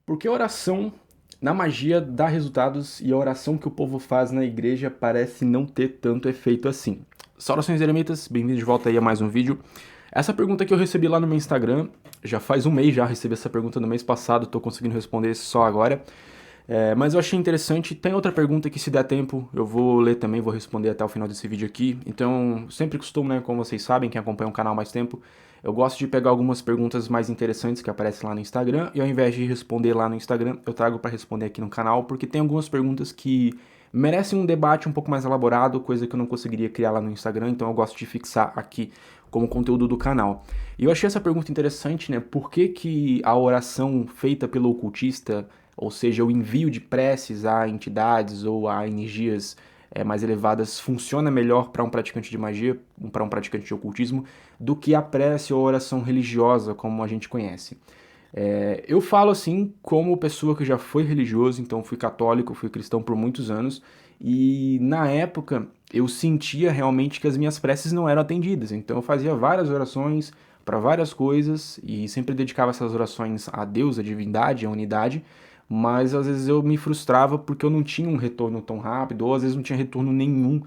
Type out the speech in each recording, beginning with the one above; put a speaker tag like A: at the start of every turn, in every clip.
A: Porque a oração na magia dá resultados e a oração que o povo faz na igreja parece não ter tanto efeito assim. Saudações eremitas, bem-vindos de volta aí a mais um vídeo. Essa pergunta que eu recebi lá no meu Instagram, já faz um mês já, recebi essa pergunta no mês passado, tô conseguindo responder só agora. Mas eu achei interessante. Tem outra pergunta que, se der tempo, eu vou ler também, vou responder até o final desse vídeo aqui. Então, sempre costumo, né, como vocês sabem, quem acompanha o canal há mais tempo, eu gosto de pegar algumas perguntas mais interessantes que aparecem lá no Instagram, e ao invés de responder lá no Instagram, eu trago para responder aqui no canal, porque tem algumas perguntas que merecem um debate um pouco mais elaborado, coisa que eu não conseguiria criar lá no Instagram, então eu gosto de fixar aqui como conteúdo do canal. E eu achei essa pergunta interessante, né? Por que que a oração feita pelo ocultista, ou seja, o envio de preces a entidades ou a energias mais elevadas, funciona melhor para um praticante de magia, para um praticante de ocultismo, do que a prece ou a oração religiosa, como a gente conhece? Eu falo assim como pessoa que já foi religioso, então fui católico, fui cristão por muitos anos, e na época eu sentia realmente que as minhas preces não eram atendidas, então eu fazia várias orações para várias coisas e sempre dedicava essas orações a Deus, a divindade, a unidade, mas às vezes eu me frustrava porque eu não tinha um retorno tão rápido, ou às vezes não tinha retorno nenhum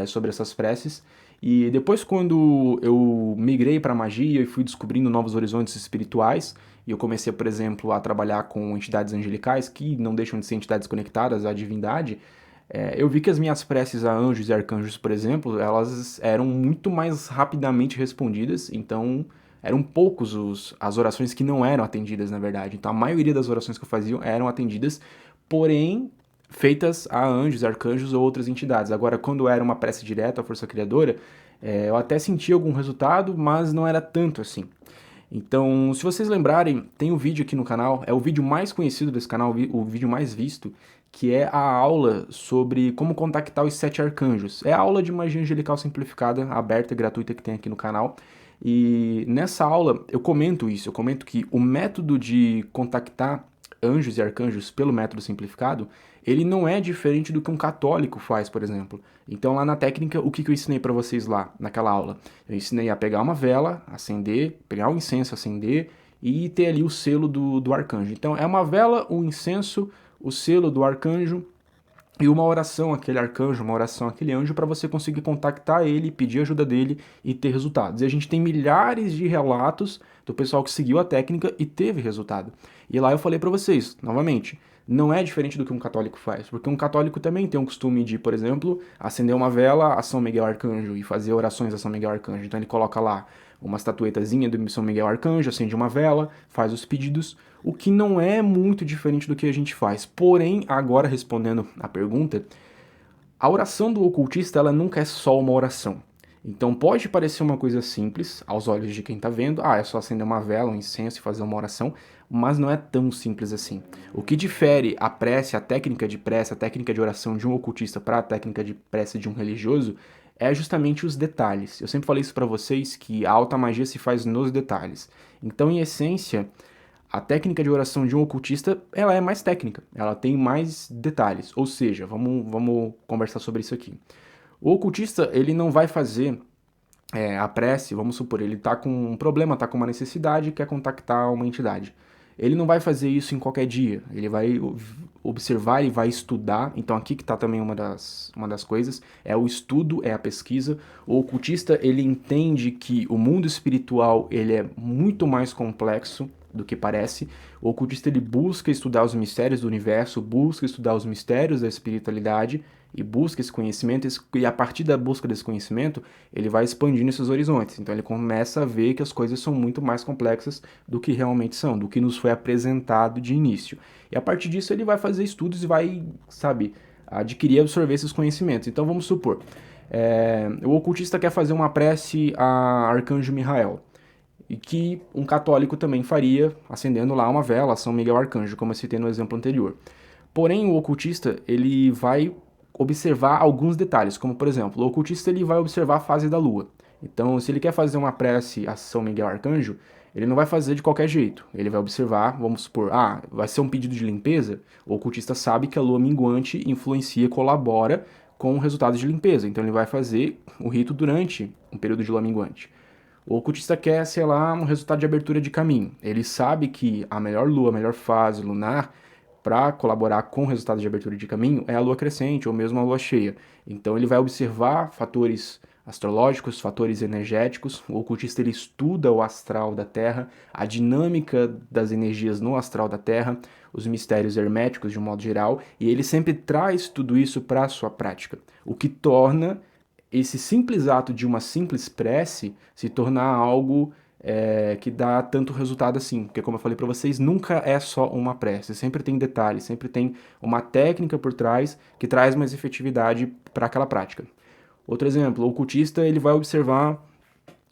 A: sobre essas preces. E depois, quando eu migrei para magia e fui descobrindo novos horizontes espirituais, e eu comecei, por exemplo, a trabalhar com entidades angelicais, que não deixam de ser entidades conectadas à divindade, eu vi que as minhas preces a anjos e arcanjos, por exemplo, elas eram muito mais rapidamente respondidas, então eram poucos as orações que não eram atendidas, na verdade. Então a maioria das orações que eu fazia eram atendidas, porém feitas a anjos, arcanjos ou outras entidades. Agora, quando era uma prece direta à força criadora, eu até sentia algum resultado, mas não era tanto assim. Então, se vocês lembrarem, tem um vídeo aqui no canal, é o vídeo mais conhecido desse canal, o vídeo mais visto, que é a aula sobre como contactar os 7 arcanjos. É a aula de magia angelical simplificada, aberta e gratuita que tem aqui no canal. E nessa aula eu comento isso, eu comento que o método de contactar anjos e arcanjos pelo método simplificado, ele não é diferente do que um católico faz, por exemplo. Então lá na técnica, o que eu ensinei para vocês lá naquela aula? Eu ensinei a pegar uma vela, acender, pegar um incenso, acender e ter ali o selo do arcanjo. Então é uma vela, um incenso, o selo do arcanjo e uma oração àquele arcanjo, uma oração àquele anjo para você conseguir contactar ele, pedir ajuda dele e ter resultados. E a gente tem milhares de relatos do pessoal que seguiu a técnica e teve resultado. E lá eu falei para vocês, novamente, não é diferente do que um católico faz, porque um católico também tem o costume de, por exemplo, acender uma vela a São Miguel Arcanjo e fazer orações a São Miguel Arcanjo. Então ele coloca lá uma estatuetazinha do São Miguel Arcanjo, acende uma vela, faz os pedidos, o que não é muito diferente do que a gente faz. Porém, agora respondendo a pergunta, a oração do ocultista ela nunca é só uma oração. Então pode parecer uma coisa simples aos olhos de quem está vendo, é só acender uma vela, um incenso e fazer uma oração, mas não é tão simples assim. O que difere a prece, a técnica de prece, a técnica de oração de um ocultista para a técnica de prece de um religioso é justamente os detalhes. Eu sempre falei isso para vocês que a alta magia se faz nos detalhes. Então, em essência, a técnica de oração de um ocultista, ela é mais técnica, ela tem mais detalhes. Ou seja, vamos conversar sobre isso aqui. O ocultista, ele não vai fazer a prece, vamos supor, ele está com um problema, está com uma necessidade e quer contactar uma entidade. Ele não vai fazer isso em qualquer dia, ele vai observar e vai estudar. Então aqui que está também uma das coisas, é o estudo, é a pesquisa. O ocultista, ele entende que o mundo espiritual ele é muito mais complexo do que parece. O ocultista ele busca estudar os mistérios do universo, busca estudar os mistérios da espiritualidade e busca esse conhecimento, e a partir da busca desse conhecimento, ele vai expandindo esses horizontes. Então ele começa a ver que as coisas são muito mais complexas do que realmente são, do que nos foi apresentado de início. E a partir disso ele vai fazer estudos e vai, sabe, adquirir e absorver esses conhecimentos. Então vamos supor, o ocultista quer fazer uma prece a Arcanjo Mihael, e que um católico também faria, acendendo lá uma vela a São Miguel Arcanjo, como eu citei no exemplo anterior. Porém, o ocultista, ele vai observar alguns detalhes, como por exemplo, o ocultista ele vai observar a fase da lua. Então, se ele quer fazer uma prece a São Miguel Arcanjo, ele não vai fazer de qualquer jeito. Ele vai observar, vamos supor, vai ser um pedido de limpeza, o ocultista sabe que a lua minguante influencia, colabora com o resultado de limpeza. Então ele vai fazer o rito durante um período de lua minguante. O ocultista quer, sei lá, um resultado de abertura de caminho. Ele sabe que a melhor lua, a melhor fase lunar para colaborar com o resultado de abertura de caminho é a lua crescente ou mesmo a lua cheia. Então ele vai observar fatores astrológicos, fatores energéticos. O ocultista ele estuda o astral da Terra, a dinâmica das energias no astral da Terra, os mistérios herméticos de um modo geral, e ele sempre traz tudo isso para a sua prática, o que torna esse simples ato de uma simples prece se tornar algo que dá tanto resultado assim. Porque, como eu falei para vocês, nunca é só uma prece, sempre tem detalhes, sempre tem uma técnica por trás que traz mais efetividade para aquela prática. Outro exemplo, o ocultista ele vai observar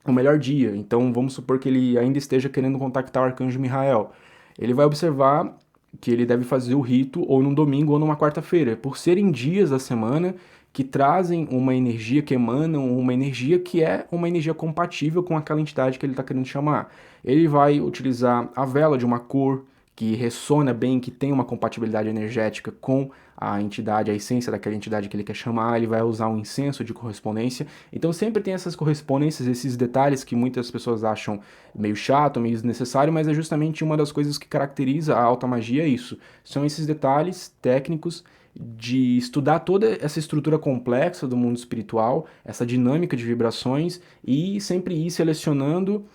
A: o melhor dia. Então, vamos supor que ele ainda esteja querendo contactar o arcanjo Mihael. Ele vai observar que ele deve fazer o rito ou num domingo ou numa quarta-feira, por serem dias da semana que trazem uma energia, que emanam uma energia que é uma energia compatível com aquela entidade que ele está querendo chamar. Ele vai utilizar a vela de uma cor que ressona bem, que tem uma compatibilidade energética com a entidade, a essência daquela entidade que ele quer chamar, ele vai usar um incenso de correspondência. Então sempre tem essas correspondências, esses detalhes que muitas pessoas acham meio chato, meio desnecessário, mas é justamente uma das coisas que caracteriza a alta magia, é isso. São esses detalhes técnicos de estudar toda essa estrutura complexa do mundo espiritual, essa dinâmica de vibrações e sempre ir selecionando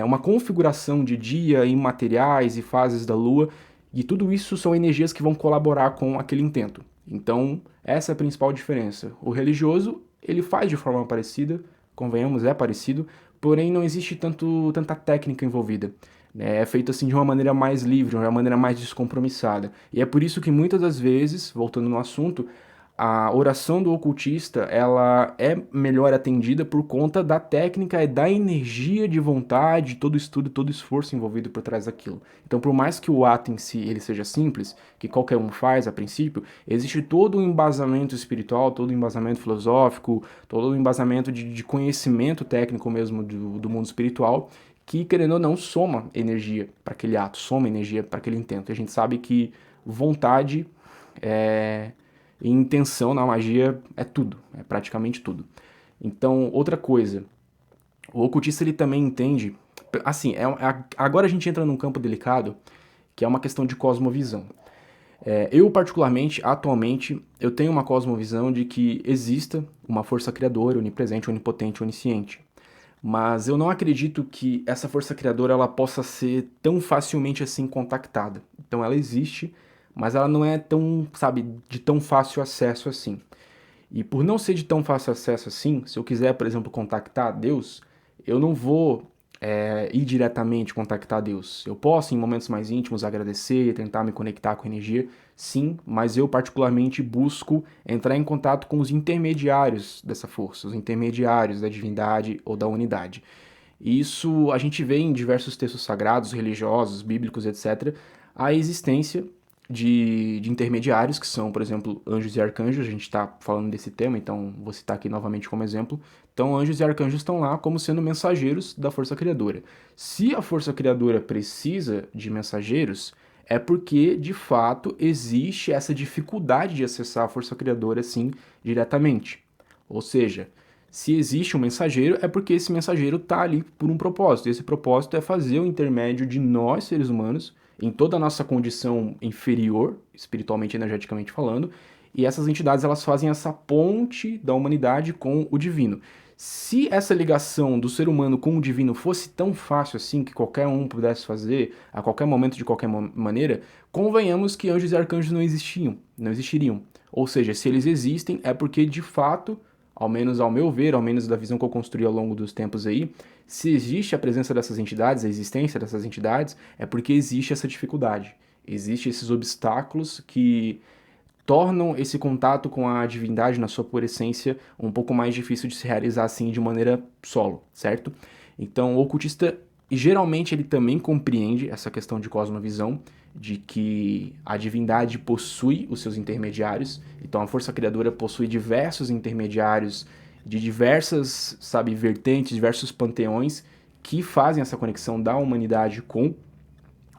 A: uma configuração de dia em materiais e fases da Lua, e tudo isso são energias que vão colaborar com aquele intento. Então, essa é a principal diferença. O religioso, ele faz de forma parecida, convenhamos, é parecido, porém não existe tanta técnica envolvida. É feito assim de uma maneira mais livre, de uma maneira mais descompromissada. E é por isso que muitas das vezes, voltando no assunto, a oração do ocultista ela é melhor atendida por conta da técnica e da energia de vontade, todo estudo, todo esforço envolvido por trás daquilo. Então, por mais que o ato em si ele seja simples, que qualquer um faz a princípio, existe todo um embasamento espiritual, todo um embasamento filosófico, todo um embasamento de conhecimento técnico mesmo do mundo espiritual, que, querendo ou não, soma energia para aquele ato, soma energia para aquele intento. E a gente sabe que vontade e intenção na magia é tudo, é praticamente tudo. Então, outra coisa, o ocultista ele também entende, assim, agora a gente entra num campo delicado, que é uma questão de cosmovisão. Eu, particularmente, atualmente, eu tenho uma cosmovisão de que exista uma força criadora, onipresente, onipotente, onisciente. Mas eu não acredito que essa força criadora ela possa ser tão facilmente assim contactada. Então ela existe, mas ela não é tão, sabe, de tão fácil acesso assim. E por não ser de tão fácil acesso assim, se eu quiser, por exemplo, contactar Deus, eu não vou ir diretamente contactar Deus. Eu posso, em momentos mais íntimos, agradecer, tentar me conectar com a energia, sim, mas eu particularmente busco entrar em contato com os intermediários dessa força, os intermediários da divindade ou da unidade. Isso a gente vê em diversos textos sagrados, religiosos, bíblicos, etc., a existência de intermediários, que são, por exemplo, anjos e arcanjos. A gente está falando desse tema, então vou citar aqui novamente como exemplo. Então, anjos e arcanjos estão lá como sendo mensageiros da força criadora. Se a força criadora precisa de mensageiros, é porque, de fato, existe essa dificuldade de acessar a força criadora, assim, diretamente. Ou seja, se existe um mensageiro, é porque esse mensageiro está ali por um propósito. E esse propósito é fazer o intermédio de nós, seres humanos, em toda a nossa condição inferior, espiritualmente e energeticamente falando, e essas entidades elas fazem essa ponte da humanidade com o divino. Se essa ligação do ser humano com o divino fosse tão fácil assim, que qualquer um pudesse fazer, a qualquer momento, de qualquer maneira, convenhamos que anjos e arcanjos não existiriam. Ou seja, se eles existem, é porque de fato, ao menos ao meu ver, ao menos da visão que eu construí ao longo dos tempos aí, se existe a presença dessas entidades, a existência dessas entidades, é porque existe essa dificuldade. Existem esses obstáculos que tornam esse contato com a divindade na sua pura essência um pouco mais difícil de se realizar assim de maneira solo, certo? Então, o ocultista geralmente ele também compreende essa questão de cosmovisão, de que a divindade possui os seus intermediários, então a força criadora possui diversos intermediários de diversas, sabe, vertentes, diversos panteões que fazem essa conexão da humanidade com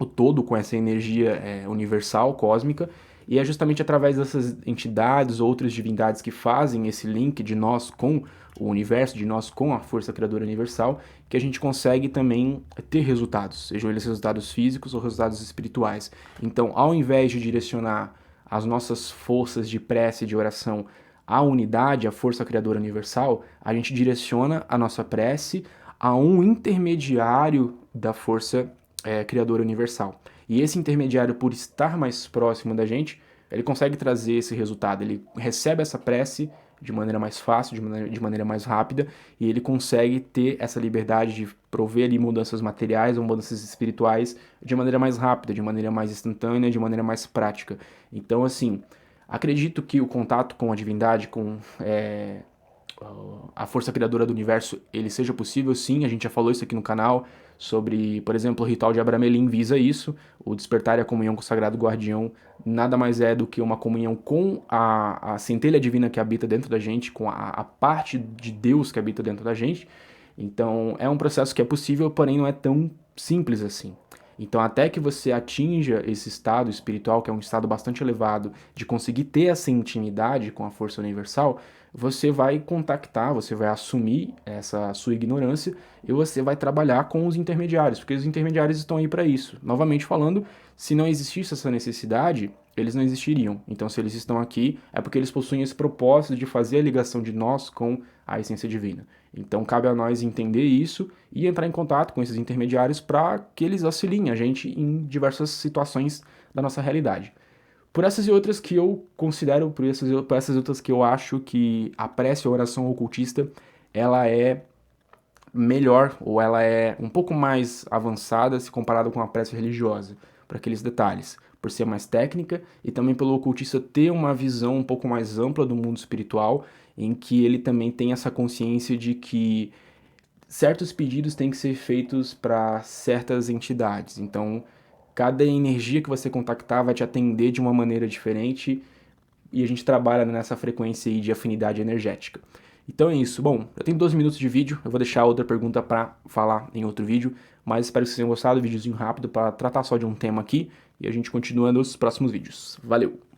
A: o todo, com essa energia universal, cósmica, e é justamente através dessas entidades ou outras divindades que fazem esse link de nós com o universo, de nós com a força criadora universal, que a gente consegue também ter resultados, sejam eles resultados físicos ou resultados espirituais. Então, ao invés de direcionar as nossas forças de prece e de oração à unidade, à força criadora universal, a gente direciona a nossa prece a um intermediário da força criadora universal. E esse intermediário, por estar mais próximo da gente, ele consegue trazer esse resultado, ele recebe essa prece de maneira mais fácil, de maneira mais rápida, e ele consegue ter essa liberdade de prover ali mudanças materiais ou mudanças espirituais de maneira mais rápida, de maneira mais instantânea, de maneira mais prática. Então, assim, acredito que o contato com a divindade, com a força criadora do universo, ele seja possível, sim. A gente já falou isso aqui no canal, sobre, por exemplo, o ritual de Abramelin visa isso. O despertar e a comunhão com o Sagrado Guardião nada mais é do que uma comunhão com a centelha divina que habita dentro da gente, com a parte de Deus que habita dentro da gente. Então, é um processo que é possível, porém não é tão simples assim. Então, até que você atinja esse estado espiritual, que é um estado bastante elevado, de conseguir ter essa intimidade com a força universal, você vai contactar, você vai assumir essa sua ignorância e você vai trabalhar com os intermediários, porque os intermediários estão aí para isso. Novamente falando, se não existisse essa necessidade, eles não existiriam. Então, se eles estão aqui, é porque eles possuem esse propósito de fazer a ligação de nós com a essência divina. Então, cabe a nós entender isso e entrar em contato com esses intermediários para que eles auxiliem a gente em diversas situações da nossa realidade. Por essas e outras que eu considero, por essas outras que eu acho que a prece ou oração ocultista, ela é melhor, ou ela é um pouco mais avançada se comparada com a prece religiosa, por aqueles detalhes, por ser mais técnica e também pelo ocultista ter uma visão um pouco mais ampla do mundo espiritual, em que ele também tem essa consciência de que certos pedidos têm que ser feitos para certas entidades. Então, cada energia que você contactar vai te atender de uma maneira diferente e a gente trabalha nessa frequência aí de afinidade energética. Então é isso. Bom, eu tenho 12 minutos de vídeo, eu vou deixar outra pergunta para falar em outro vídeo, mas espero que vocês tenham gostado, videozinho rápido para tratar só de um tema aqui e a gente continua nos próximos vídeos. Valeu!